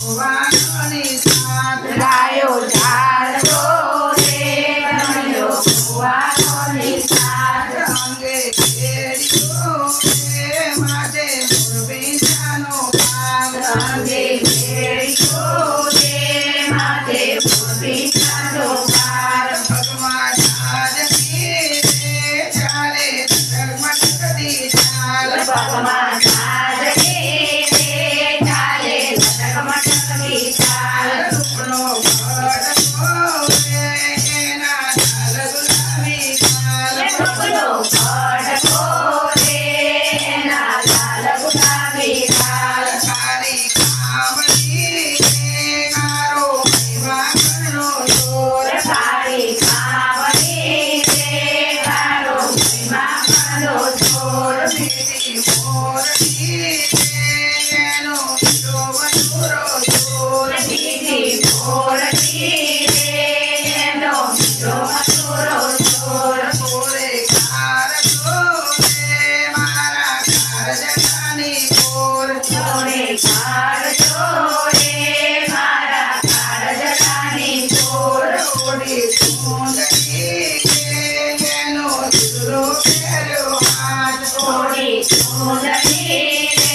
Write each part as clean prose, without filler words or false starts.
વાનોની સાથ ગાયો ઝાડતો રે ગણ્યો ભુવાનોની સાથ અંગે ઘેર્યો રે માથે મોરબીજાનો ભાગ અંગે ઘેર્યો રે માથે મોરબીજાનો ભાર ભગવાન આજની રે ચાલે ધર્મટકતી ચાલ ભગવાન આજની રે ચાલે ધર્મટકતી ચાલ રૂપનો ભડકો રે એના ચાલ ગુલાબી ચાલ રૂપનો ભડકો રે એના લાલ ગુલાબી ચાલ તારી કામની રે મારો મહિમા કરનો જોર સારી કામની રે તારો મહિમા કરો છોર દીદી મોરડી રે એનો બીજો મધુરો જોર દીદી મોરડી રે એનો બીજો મથુરો છોર ઓરે કારજો રે મારા કારજગાની ઓર છોડે કાઢજો રે મારા કાળજગાની છોર ઓડી સુંદરી રે એનો દીકરો પહેર્યો હાથ થોડી સુંદરી રે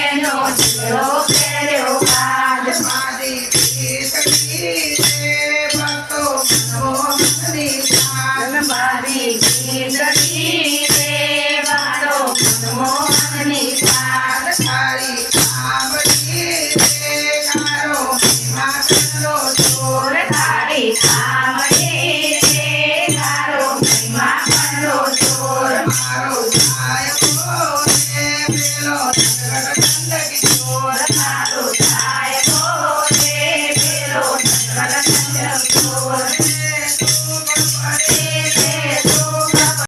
એનો દીકરો પહેર્યો હાથ મારી પીતળી રે ભક્તો મનોહરની સાથ મારી જીંદગી રે મારો મનમોહનની સાથ તારી કામડી રે મારો મહિમા કરનો જોર તારી કામડી રે તારો મહિમા કરો ચોર મારો સાયકો રે પેલો જગતગંદકી ચોર તારો સાયકો રે પેલો જગતગંદકી ચોર રે તું પડે રે